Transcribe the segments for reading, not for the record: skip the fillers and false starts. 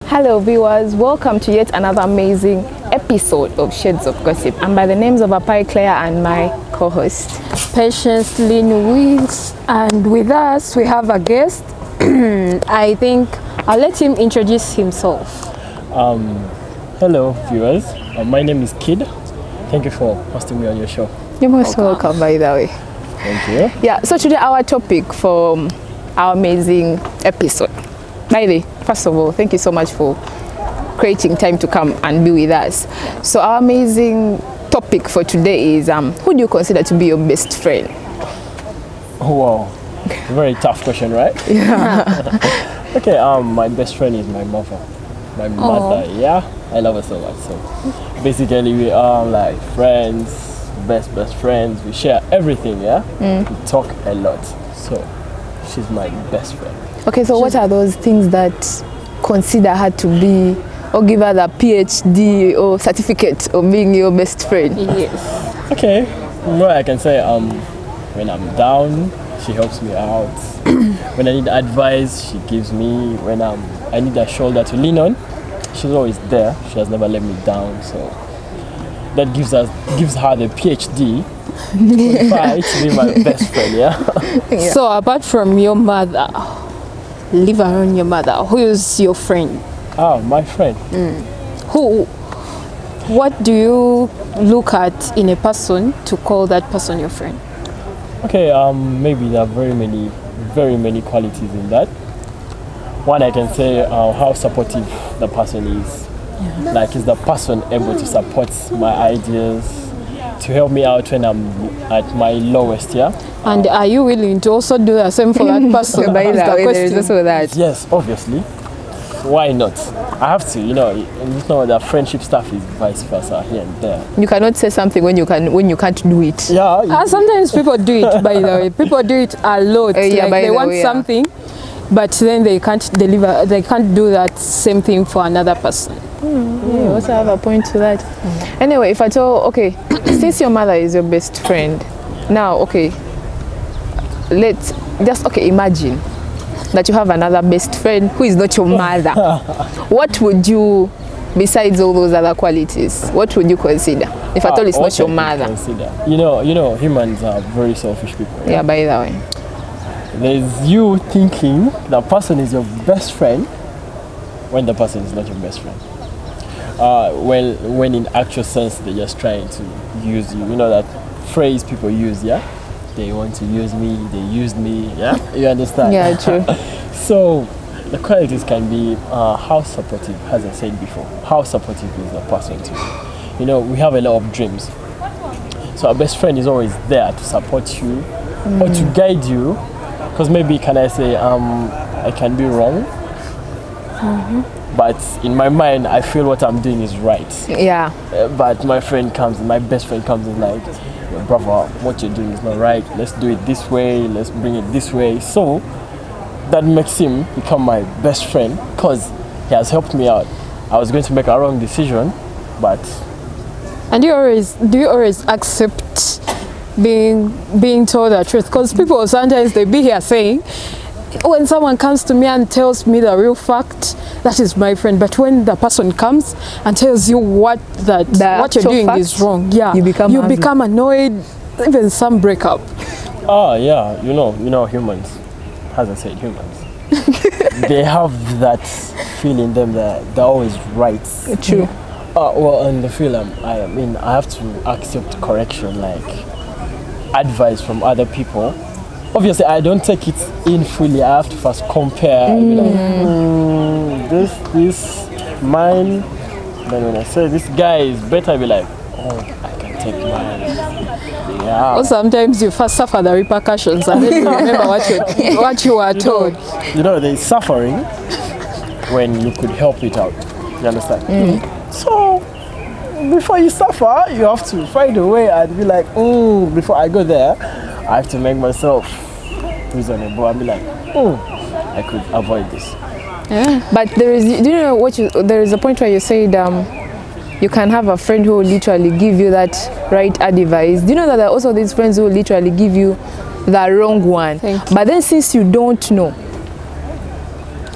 Hello viewers, welcome to yet another amazing episode of Shades of Gossip. I'm by the names of Apai Claire and my co-host Patience Lynn Wings, and with us we have a guest. I think I'll let him introduce himself. Hello viewers, my name is Kid. Thank you for hosting me on your show. You're most welcome, by the way. Thank you. Yeah, so today our topic for our amazing episode. By the way, first of all, thank you so much for creating time to come and be with us. So our amazing topic for today is who do you consider to be your best friend? Oh, wow, very tough question, right? Yeah. Okay, my best friend is my mother. My mother, yeah, I love her so much. So basically we are like friends, best friends. We share everything, yeah. We talk a lot. So she's my best friend. Okay, so what are those things that consider her to be, or give her the PhD or certificate of being your best friend? Yes. Okay, well I can say when I'm down, she helps me out. When I need advice, she gives me. When I need a shoulder to lean on, she's always there. She has never let me down. So that gives her the PhD to be my best friend. Yeah. So apart from your mother, leave around your mother, who is your friend? Oh, my friend. What do you look at in a person to call that person your friend? Okay, maybe there are very many qualities in that. One, I can say how supportive the person is. Yeah. Like, is the person able to support my ideas, to help me out when I'm at my lowest, yeah? And are you willing to also do the same for that person? By the way, there is also that. Yes, obviously. Why not? I have to, you know the friendship stuff is vice versa here and there. You cannot say something when you can't do it. Yeah. Sometimes people do it, by the way. People do it a lot. They want something, but then they can't deliver. They can't do that same thing for another person. You also have a point to that. Anyway, if I tell, okay, since your mother is your best friend, now, okay, let's just, imagine that you have another best friend who is not your mother. What would you, besides all those other qualities, what would you consider? If at all it's not your mother. Consider. You know, humans are very selfish people. Yeah, by the way. There's you thinking the person is your best friend when the person is not your best friend. When in actual sense they're just trying to use you. You know that phrase people use, yeah? They want to use me, they used me, yeah? You understand? Yeah, true. So the qualities can be how supportive, as I said before, how supportive is the person to you. You know, we have a lot of dreams. So our best friend is always there to support you or to guide you. Because maybe, can I say, I can be wrong. But in my mind, I feel what I'm doing is right. Yeah. But my best friend comes in like, brother, what you're doing is not right. Let's do it this way. Let's bring it this way. So that makes him become my best friend because he has helped me out. I was going to make a wrong decision, but. And do you always accept being told the truth? Because people sometimes they be here saying, when someone comes to me and tells me the real fact, that is my friend. But when the person comes and tells you what you're doing is wrong, yeah, you become annoyed. Even some break up. Yeah, you know humans. As I said, humans. They have that feel in them that they're always right. True. Well, in the film, I have to accept correction, like advice from other people. Obviously, I don't take it in fully. I have to first compare. Be like, this, mine. Then when I say this guy is better, I'll be like, oh, I can take mine. Yeah. Or sometimes you first suffer the repercussions and then you remember what you were told. You know, there's suffering when you could help it out. You understand? So, before you suffer, you have to find a way and be like, before I go there, I have to make myself reasonable. I'll be like, I could avoid this. Yeah. But there is a point where you said you can have a friend who will literally give you that right advice. Do you know that there are also these friends who will literally give you the wrong one? But then since you don't know,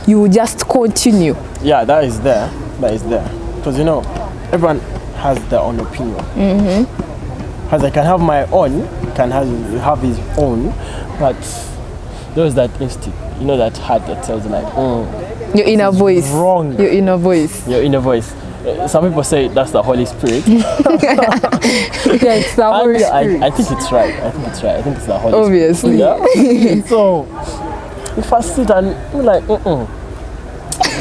you will just continue. Yeah, that is there. That is there. Because you know, everyone has their own opinion. As I can have my own, can have his own, but there's that instinct, you know, that heart that tells you like, Your inner voice. wrong. Your inner voice. Your inner voice. Some people say that's the Holy Spirit. Yeah, it's the Holy Spirit. I think it's right. I think it's right. I think it's the Holy Obviously. Spirit. Yeah. So if I sit and I'm like,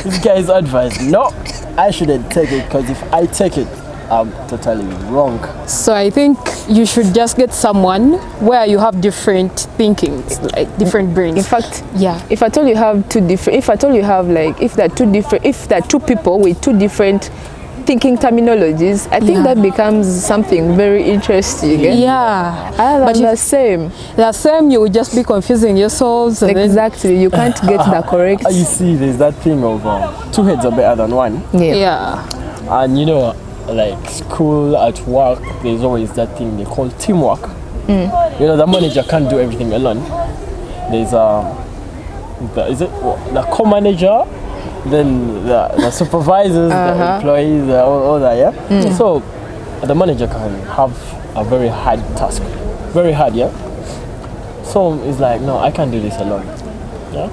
this guy's advice, no, I shouldn't take it, because if I take it, I'm totally wrong. So I think you should just get someone where you have different thinkings, like different brains. In fact, Yeah. if at all you have if there are two people with two different thinking terminologies, I think Yeah. that becomes something very interesting. Yeah. Other But than you- the same. The same, you will just be confusing yourselves. And then, Exactly. You can't get the correct. You see, there's that thing of two heads are better than one. yeah. And you know, like school, at work, there's always that thing they call teamwork. You know, the manager can't do everything alone. There's the co-manager, then the supervisors, the employees, all that, yeah? So the manager can have a very hard task. Very hard, yeah? So it's like, no, I can't do this alone. Yeah?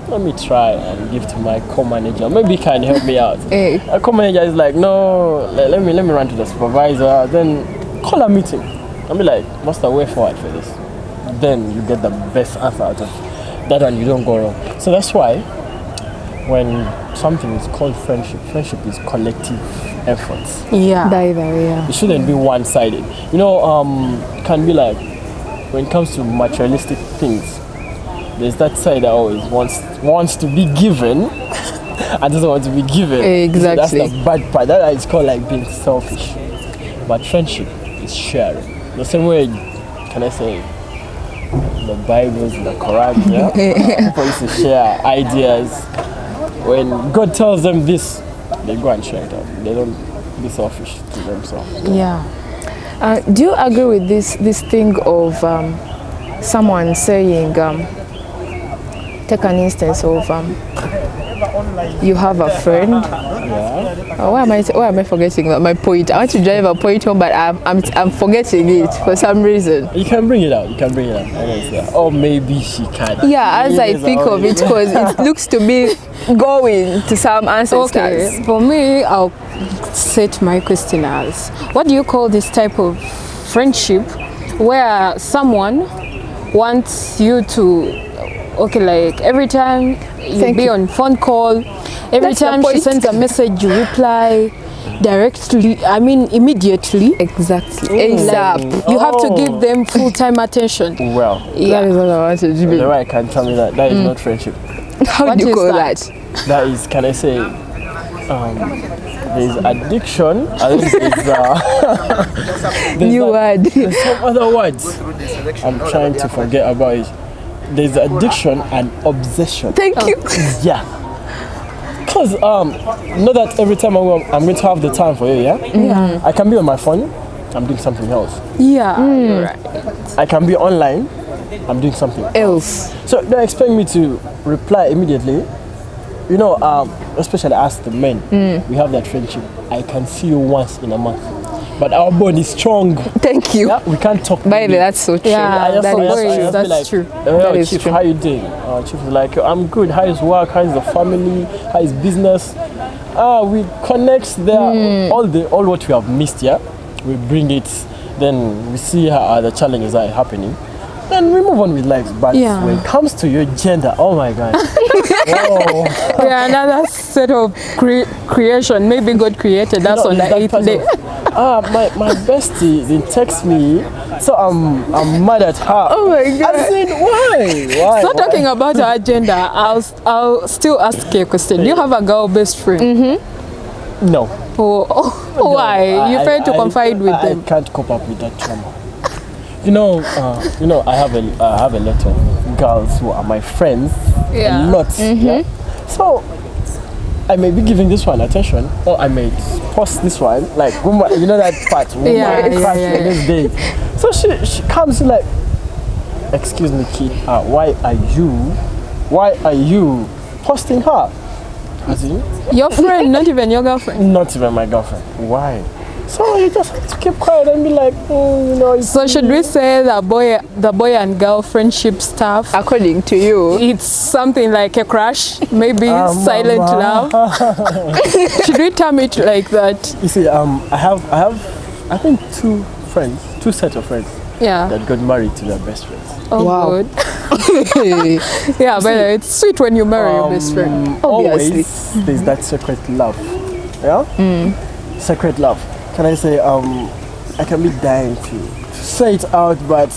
Let me try and give to my co-manager. Maybe he can help me out. Hey. A co-manager is like, no, let me run to the supervisor, then call a meeting. I'll be like, what's the way forward for this? Then you get the best answer out of that, and you don't go wrong. So that's why when something is called friendship, friendship is collective efforts. Yeah. Yeah. It shouldn't be one-sided. You know, it can be like, when it comes to materialistic things, there's that side that always wants to be given and doesn't want to be given. Exactly. So that's the bad part. That is called like being selfish. But friendship is sharing. The same way, can I say, the Bibles, the Quran, yeah? People used to share ideas. When God tells them this, they go and share it out. They don't be selfish to themselves. Yeah. Do you agree with this thing of someone saying, take an instance of you have a friend. Yeah. Why am I forgetting my point? I want to drive a point home, but I'm forgetting it for some reason. You can bring it out. You can bring it out. I know it's there. Or maybe she can. Yeah, as I think of it, because it looks to be going to some ancestors. Okay. For me, I'll set my question as, what do you call this type of friendship where someone wants you to, okay, like every time you be on phone call, every That's the time she point. sends a message, you reply directly, I mean immediately. Exactly. Like, ASAP. you have to give them full-time attention. Well, That Yeah. is what I wanted to the do. right can tell me that that is not friendship. How What do you is call that? that? That is, can I say, there's addiction. I think there's New word. There's some other words. I'm trying to forget about it. There's addiction and obsession. Thank you. Yeah. Because know that every time I'm going to have the time for you, yeah? Yeah. I can be on my phone, I'm doing something else. Yeah. You're right. I can be online, I'm doing something Else. So don't expect me to reply immediately. You know, especially as the men, we have that friendship. I can see you once in a month, but our bond is strong. Thank you. Yeah, we can't talk. By the way, daily. that's so true. Yeah, I just that I is just- I true. just be That's like, true. That is Chief, true. how you doing? Chief is like, I'm good. How is work? How is the family? How is business? We connect there. All what we have missed, yeah, we bring it. Then we see how the challenges are happening. Then we move on with life. But Yeah. when it comes to your gender, oh my God. Whoa. Yeah, another set of creation. Maybe God created us on the There's that 8th part day. of, my bestie didn't text me, so I'm mad at her. Oh my God. I said, why? So talking about our gender, I'll still ask you a question. Do you have a girl best friend? No. Why? You fail to confide with I them. can't cope up with that trauma. You know, I have a lot of girls who are my friends. Yeah. A lot. Yeah. So I may be giving this one attention, or I may post this one. Like, you know that part. Yeah, Crush yeah. the next day. So she comes like, excuse me, kid. Why are you posting her? As in, Your friend, not even your girlfriend. not even my girlfriend. Why? So you just have to keep quiet and be like, you know. It's So should we say the boy and girl friendship stuff? According to you, It's something like a crush, maybe silent love. Should we term it like that? You see, I have, I think two sets of friends Yeah. that got married to their best friends. Oh, Wow. good. Yeah, but it's sweet when you marry your best friend. Obviously. Always, there's that secret love. Yeah? Secret love. Can I say, I can be dying to say it out, but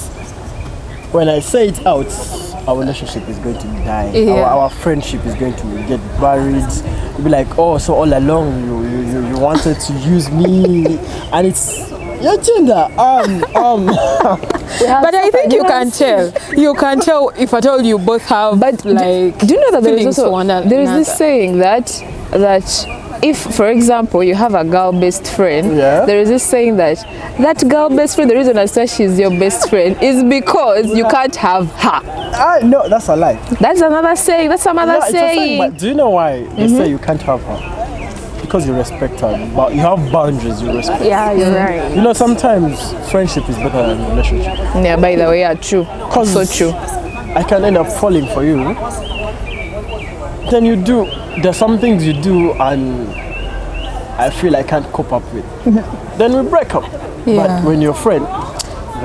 when I say it out, our relationship is going to die. Yeah. Our friendship is going to get buried. You'll be like, oh, so all along you wanted to use me, and it's your gender. But I think you can tell. You can tell if at all you both have but like. do you know that there is feelings also for one there is this another. saying that if, for example, you have a girl best friend, Yeah. there is this saying that girl best friend, the reason I say she's your best friend is because you can't have her. No, that's a lie. That's another saying. That's another Yeah, it's a saying, saying. but do you know why they say you can't have her? Because you respect her, but you have boundaries you respect. Yeah, you're right. You know, sometimes friendship is better than relationship. Yeah, by the way, yeah, true. So true. I can end up falling for you. Then there's some things you do and I feel I can't cope up with. Then we break up. Yeah. But when you're a friend,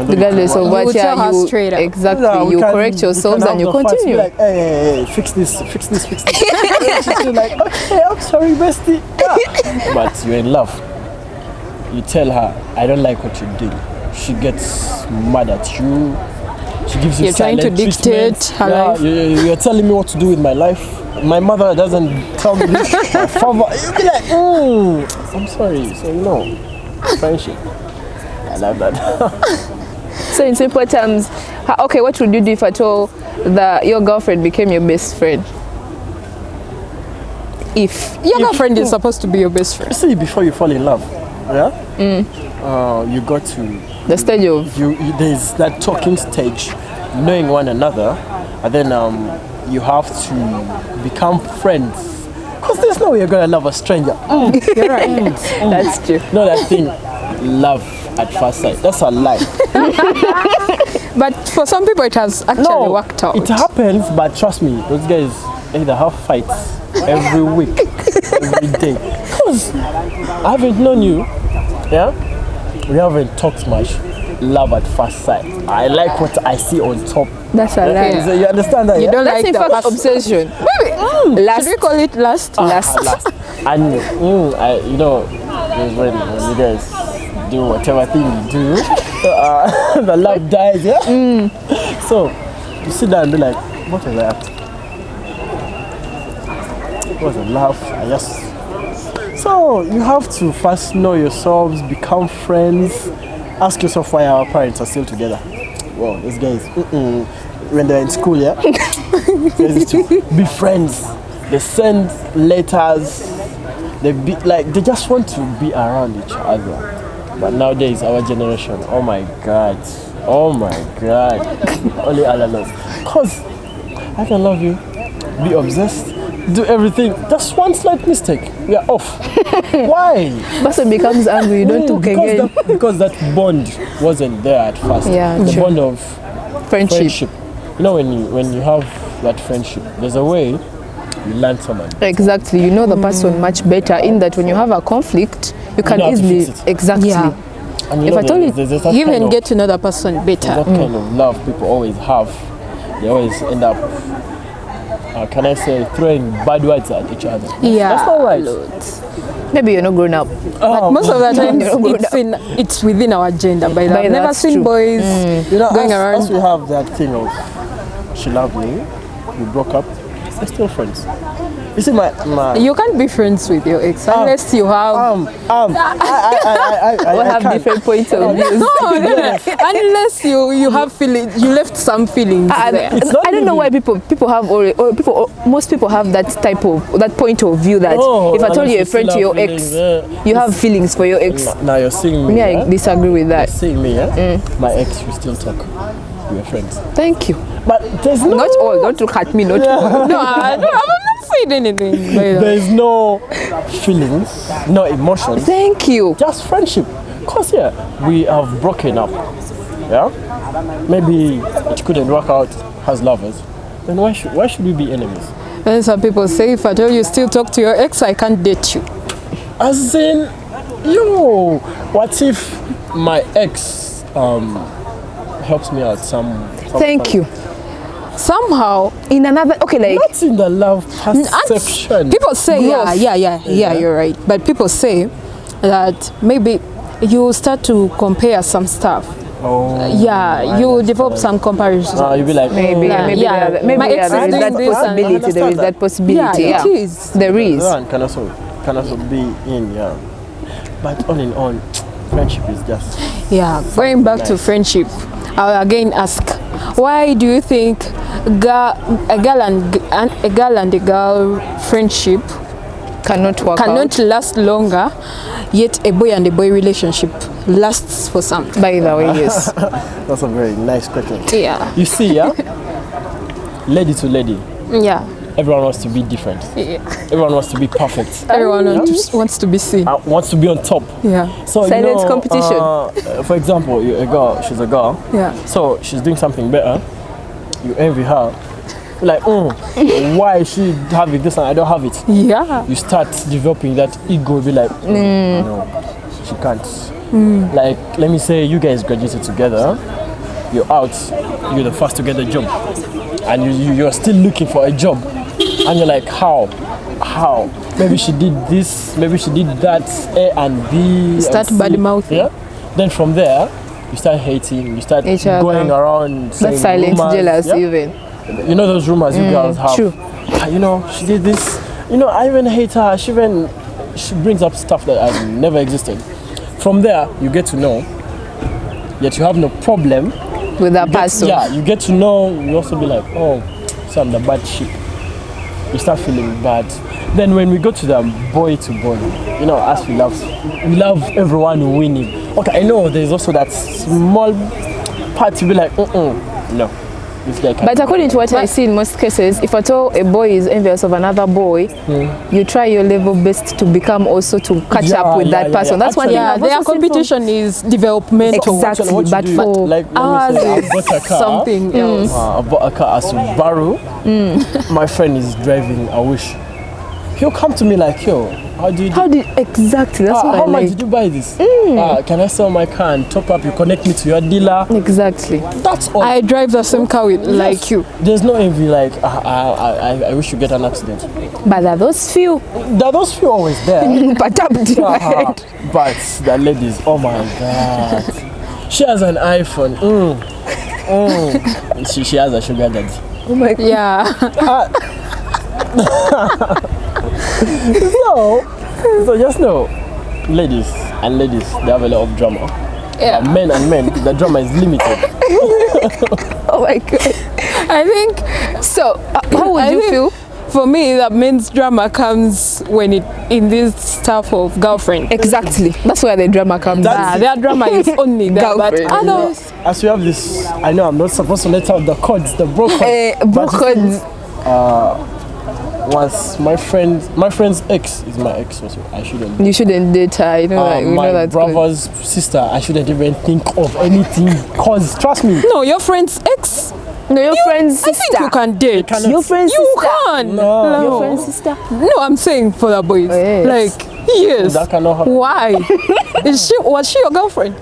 Regardless of You what, would tell her you straight up. exactly, Yeah, we you can- correct we yourselves can and you have the fights, be continue. like, hey, fix this. And she's like, okay, I'm sorry, bestie. Yeah. But you're in love. You tell her, I don't like what you did. She gets mad at you. She gives you You're trying to silent dictate treatment. her life. You're telling me what to do with my life. My mother doesn't tell me this. My father, you'll be like, I'm sorry. So, friendship. I love that. So in simple terms, okay, what would you do if at all your girlfriend became your best friend? If Your girlfriend is supposed to be your best friend. See, before you fall in love, yeah, you got to the stage of there's that talking stage, knowing one another, and then you have to become friends. Because there's no way you're gonna love a stranger. You're right. that's true. No, that thing, love at first sight. That's a lie. But for some people, it has actually worked out. It happens, but trust me, those guys either have fights every week, every day. Because I haven't known you, yeah? We haven't talked much. Love at first sight. I like what I see on top. That's a lie. So you understand that? You yeah? don't That's like in the fact past. obsession. Should we call it lust? Last. And there's when you guys do whatever thing you do, the love dies, yeah? So you sit down and be like, what was I up to? It was a laugh. So you have to first know yourselves, become friends, ask yourself why our parents are still together. Well, these guys, when they're in school, yeah, they used to be friends. They send letters. They just want to be around each other. But nowadays, our generation, oh my God, only Allah knows. Cause I can love you, be obsessed, do everything. Just one slight mistake, we are off. Why? Person becomes angry, you don't talk again. Because that bond wasn't there at first. Yeah, the true. bond of Friendship. You know, when you have that friendship, there's a way you learn someone. Exactly. You know the person much better in that when you have a conflict, you can know how to easily fix it. exactly. Yeah. And If I told you- there's that You kind even of- get to know the person better. that kind of love people always have. They always end up, can I say, throwing bad words at each other. Yeah. That's not right. Maybe you're not grown up. But most of the time, You're good. it's within our gender. By that, I've never that's seen true. boys You know, going as around. we have that thing of, she loved me, we broke up, we're still friends. You see, my You can't be friends with your ex unless you have. I We have can't. different points of views. No, unless you have feelings, you left some feelings there. It's not I don't know why people have most people have that point of view that Oh, if I told unless you a you friend still to your have ex, feelings, you have feelings for your ex. Now you're seeing me. Me, I yeah? disagree with that. Seeing me, yeah? My ex, we still talk. We're friends. Thank you. But there's no. Not all. Don't look at me. Not all. No, I'm not said anything. By the There way. is no feelings, no emotions, Thank you. just friendship. Cause yeah, we have broken up. Yeah, maybe it couldn't work out as lovers. Then why should we be enemies? And some people say, if I tell you still talk to your ex, I can't date you. As in, yo, what if my ex helps me out some Thank you. Somehow, In another, okay, like, Not in the love perception. people say, Growth. yeah, you're right. But people say that maybe you start to compare some stuff. Oh, Yeah, you develop some comparisons. you'll be like, maybe, Yeah, maybe, yeah. there, maybe My ex there is is that doing this and- possibility. There is that possibility. Yeah, it is. There is. That can also be in, yeah. But all in all, friendship is just Yeah, going back to friendship, I'll again ask, why do you think a girl and a girl friendship Cannot work cannot last longer, yet a boy and a boy relationship lasts for some? out. By the way, yes. that's a very nice question. Yeah, You see, yeah, lady to lady, yeah. everyone wants to be different. Yeah. Everyone wants to be perfect. Everyone wants to be seen. Wants to be on top. Yeah, So Silent competition. For example, a girl, she's a girl. yeah. So she's doing something better. You envy her. You're like, why is she having this and I don't have it? Yeah. You start developing that ego. Be like, no, she can't. Like, let me say, you guys graduated together. You're out. You're the first to get a job, and you're still looking for a job, and you're like, how? Maybe she did this. Maybe she did that. A and B. Start and C. bad-mouthing. Yeah. Then from there, you start hating. You start Each other. going around saying That silent rumors, jealous, yeah? even. You know those rumors you girls have. true. You know, she did this. You know, I even hate her. She brings up stuff that has never existed. From there, you get to know. Yet you have no problem. With that person. Yeah, you get to know. You also be like, oh, so I'm the bad sheep. You start feeling bad. Then when we go to the boy to boy, you know, as we love everyone winning. Okay, I know there's also that small part to be like, no. This guy can't. But according to what I see in most cases, if at all a boy is envious of another boy, you try your level best to become also to catch up with that person. That's one thing Yeah, I've their also seen competition is developmental. Exactly. What you but do, for like, let me Ours say, I is bought a car. something else. I bought a car, a Subaru. My friend is driving a Wish. He'll come to me like, yo, how do you do? How did exactly? That's what I How much like. did you buy this? Can I sell my car and top up? You connect me to your dealer. Exactly. That's all. I drive the same car with like you. There's no envy like, I wish you get an accident. But there are those few. There are those few always there. But up to my head. But the ladies, oh my god. She has an iPhone. She has a sugar daddy. Oh my God. Yeah. So just know, ladies, they have a lot of drama. Yeah. Men, the drama is limited. Oh my God. I think So, how would I you think feel? For me, that men's drama comes when it in this stuff of girlfriend. Exactly. That's where the drama comes in. Their drama is only that, but Girlfriend. others. As we have this, I know I'm not supposed to let out the codes, the bro codes. Bro but codes. once my friend's ex is my ex also. I shouldn't. You shouldn't date her. You know that. We My know that's good. brother's sister, I shouldn't even think of anything. Cause trust me, No, your friend's ex. No, your friend's I sister. think you can date. cannot- Your friend's You sister. can. No. Your friend's sister. No, I'm saying for the boys. Yes. Like, yes. that cannot happen. Why? Was she your girlfriend?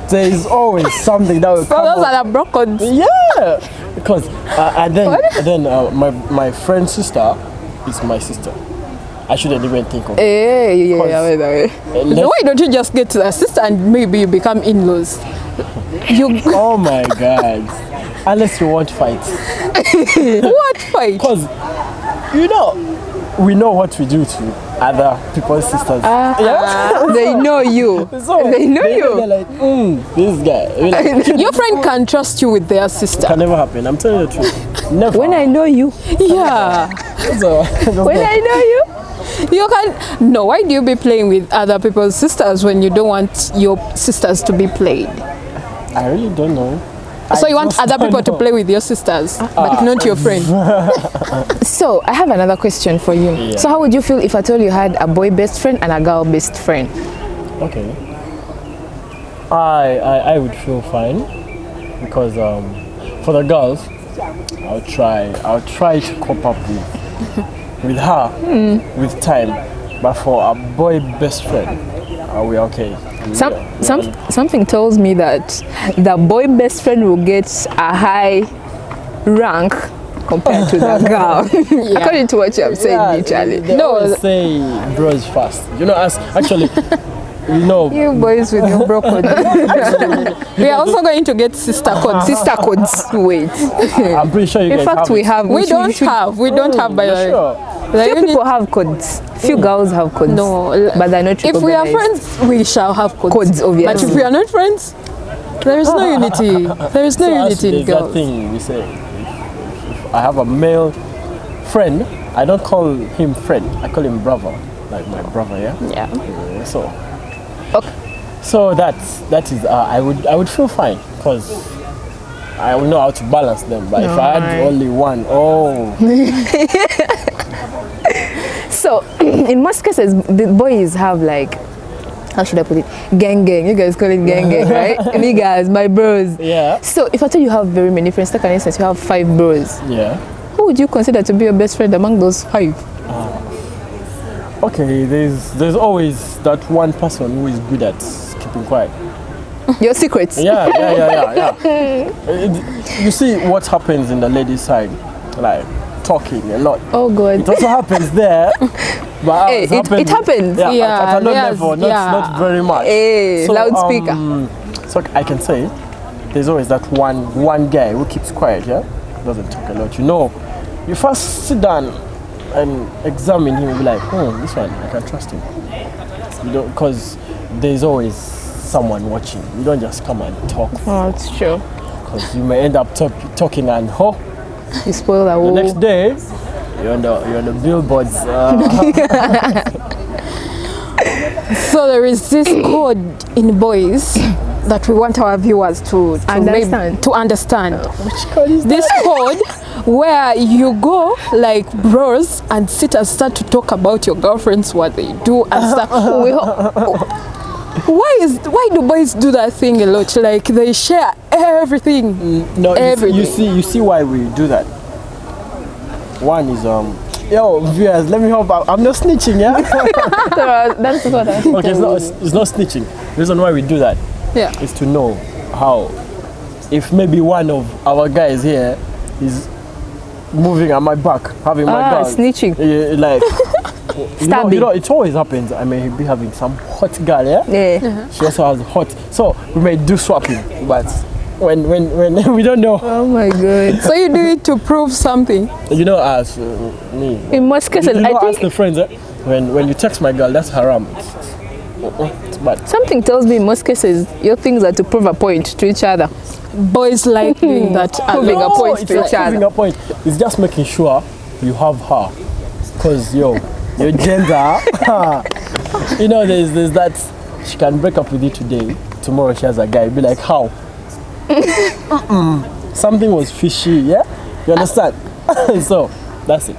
There is always something that will So come those up. are the broken. Yeah, because and then my friend's sister is my sister. I shouldn't even think of it. Yeah. No, why don't you just get to the sister and maybe you become in-laws? You Oh my god. Unless you want fights. what fight? Because, you know, we know what we do to other people's sisters. They know you. So they know you. They're like, this guy. We're like, Your friend can trust you with their sister. can never happen. I'm telling you the truth. Never. When I know you. Yeah. So, When I know you. You can. No, why do you be playing with other people's sisters when you don't want your sisters to be played? I really don't know. So you want other people to play with your sisters, but not your friend. So I have another question for you. Yeah. So how would you feel if I told you had a boy best friend and a girl best friend? Okay. I would feel fine because for the girls, I'll try to cope up with her with time. But for a boy best friend, we're okay. Something tells me that the boy best friend will get a high rank compared to the girl. According to what you have said, Charlie. They always say bros first. You know, us actually. You boys with your bro code. We are also going to get sister codes. Sister codes. Wait. I'm pretty sure you In guys fact, have we it. have. We don't have by the way. Sure. Like, Few people have codes. Few girls have codes. No, but they're not. if we are recognized. friends, we shall have codes. Codes, obviously. But if we are not friends, there is no unity. There is no unity in There's that girls. thing we say. If I have a male friend, I don't call him friend. I call him brother, like my brother. Yeah. Yeah. So. Okay. So that is I would feel fine because I will know how to balance them. But if I had only one, So, in most cases, the boys have like, how should I put it? Gang. You guys call it gang, right? Niggas, my bros. yeah, So, if I tell you have very many friends, like an instance, you have 5 bros. yeah. Who would you consider to be your best friend among those 5? Okay, there's always that one person who is good at keeping quiet. Your secrets. Yeah. You see what happens in the ladies' side, like talking a lot. Oh God. It also happens there, but Hey, it happens. Yeah, Yeah, at a low there's- level, not very much. Hey, loudspeaker. So I can say, there's always that one guy who keeps quiet, yeah, doesn't talk a lot. You know, you first sit down and examine him and be like, this one, I can trust him. You know, because there's always someone watching. You don't just come and talk, Oh, it's true. because you may end up talking and You spoil the the whole. next day you're on the billboards. So there is this code in boys that we want our viewers to Understand. to understand. Which code is This code where you go like bros and sit and start to talk about your girlfriends, what they do and stuff. Why do boys do that thing a lot? Like they share everything. No, Everything. you see why we do that. One is yo viewers, let me help out. I'm not snitching, yeah. That's what I Okay, it's not snitching. The reason why we do that Yeah. is to know how, if maybe one of our guys here is moving at my back, having my girl, snitching. like Stabbing. you know, it always happens. I may be having some hot girl, yeah. Yeah. She also has hot, so we may do swapping, but when we don't know, Oh my God. So you do it to prove something. you know, as me. In most cases, You know, I ask the think friends, when you text my girl, that's haram. It's bad. something tells me in most cases your things are to prove a point to each other. Boys like doing that. Proving a point it's to not each other. proving a point. It's just making sure you have her. Because, your gender, you know, there's that, she can break up with you today, tomorrow she has a guy, be like, how? Something was fishy, yeah? You understand? So, that's it.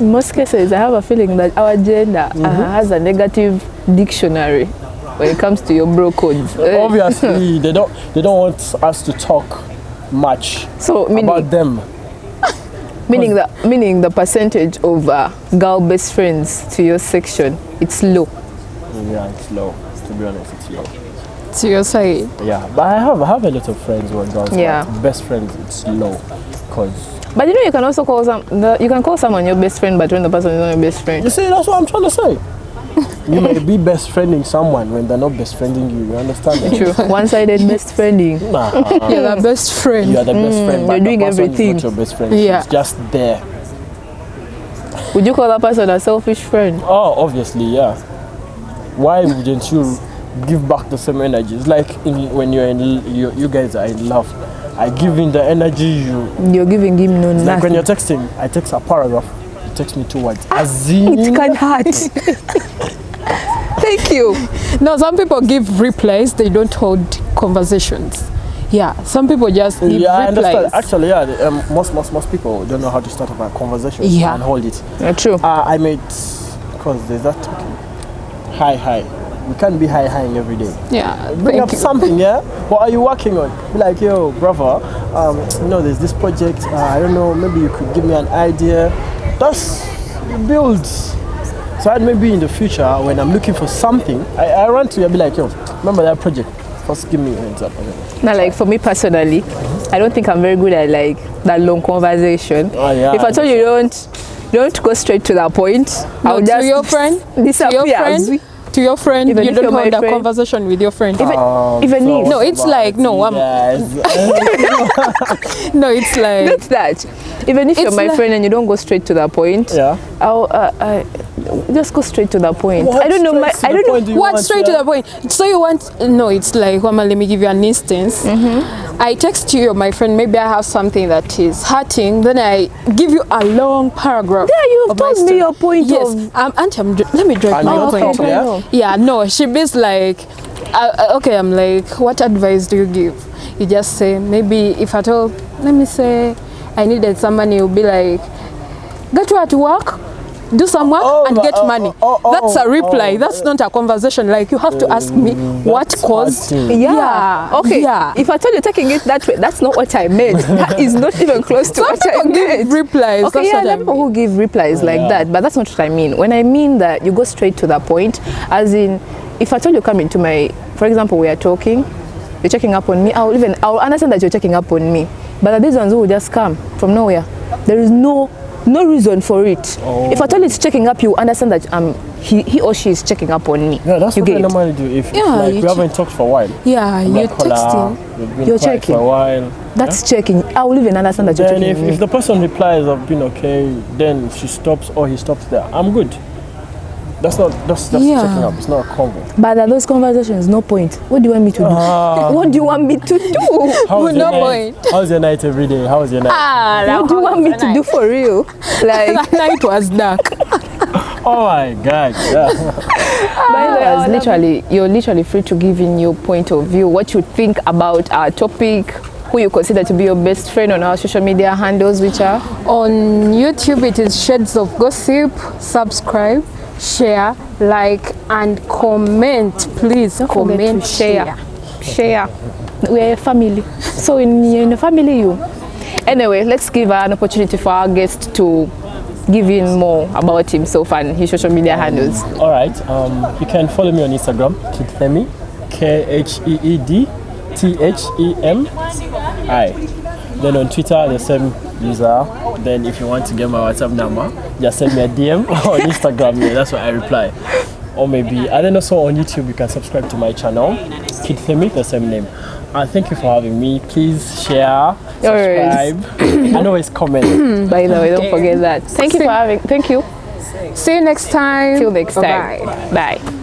In most cases, I have a feeling that our gender has a negative dictionary when it comes to your bro codes. Obviously, they don't want us to talk much So about them. meaning the percentage of girl best friends to your section, it's low. Yeah, it's low. To be honest, it's low. To your side. Yeah, but I have a lot of friends who are girls. Yeah. But best friends, it's low. Because, But you know, you can also call you can call someone your best friend, but when the person is not your best friend. you see, that's what I'm trying to say. You may be best friending someone when they're not best friending you. You understand that? True. One-sided best friending. Nah, You're the best friend. you are the best friend, but you're doing the person everything. is not your best friend. Yeah. It's just there. Would you call that person a selfish friend? Oh, obviously, yeah. Why wouldn't you give back the same energy? It's like when you're you guys are in love. I give in the energy You're giving him no Like when nothing. you're texting, I text a paragraph, you text me 2 words. As in, It can hurt. Thank you. No, some people give replies, they don't hold conversations. Yeah, some people just leave Yeah, I replies. understand. Actually, yeah, most people don't know how to start up a conversation Yeah. and hold it. True. I made, because there's that talking. Hi. We can't be high every day. Yeah, Bring up thank you. something, yeah? What are you working on? Be like, yo, brother, there's this project. I don't know, maybe you could give me an idea. That's build. So I'd maybe in the future, when I'm looking for something, I run to you and be like, yo, remember that project? First, give me a heads up. Now, like for me personally, I don't think I'm very good at like that long conversation. Oh, yeah, If I told you don't go straight to that point, I'll No, just to your friend, disappear. to your friend, Even you if don't you're my hold a friend. conversation with your friend. Even So if No, what's it's about like, it, no, you I'm- guys? No, it's like, not that. Even if you're It's my like- friend and you don't go straight to that point, Yeah. I'll just go straight to that point. What I don't know. straight to the I don't point do know. you what want, straight to yeah? the point. So you want, no, it's like, Wama, let me give you an instance. I text you, you're my friend, maybe I have something that is hurting, then I give you a long paragraph. Yeah, you've of my told me story. your point Yes, of. Auntie, let me drive And my you point. don't stop, yeah? Yeah, no, she is like, okay, I'm like, what advice do you give? You just say, maybe if at all, let me say, I needed someone, you'll be like, get you at work, do some work and get money. That's a reply. That's not a conversation. Like, you have to ask me what That's caused. hurting. Yeah. Okay. Yeah. If I told you taking it that way, that's not what I meant. That is not even close to Some what I people meant. give replies. Okay, That's yeah, what there I are people mean. who give replies like Yeah. that, but that's not what I mean. When I mean that you go straight to the point, as in, if I told you come into my, for example, we are talking, you're checking up on me, I'll understand that you're checking up on me. But there are these ones who will just come from nowhere. There is no reason for it. If I tell you it's checking up, you understand that he or she is checking up on me. Yeah, that's you what I get it? normally do. If Yeah, like you we haven't talked for a while. Yeah, I'm you're like, "Hola, texting. we've been You're quiet checking. for a while. That's checking. I will even understand that you're Then checking if me. the person replies of being okay, then she stops or he stops there. I'm good. That's Yeah. checking up. It's not a convo. But are those conversations, no point. What do you want me to do? What do you want me to do? How's No your night? point. How's your night every day? How's your night? What do you want me to do for real? Like, That night was dark. Oh my God. Yeah. by the way, you're literally free to give in your point of view, what you think about our topic, who you consider to be your best friend on our social media handles, which are. On YouTube, it is Shades of Gossip. Subscribe, share, like, and comment. Please Don't forget comment, to share. We're a family. So in a family, you. Anyway, let's give an opportunity for our guest to give in more about himself and his social media handles. All right. You can follow me on Instagram, Kidthemi, KheedThemi. Then on Twitter, the same user. Then if you want to get my WhatsApp number, just send me a DM on Instagram. Yeah, that's what I reply. Or maybe, I don't know, so on YouTube, you can subscribe to my channel, Kidthemi, the same name. Thank you for having me. Please share, subscribe, and always comment. By the way, don't forget that. Thank you for having. Thank you. See you next time. Till next time. Bye-bye. Bye.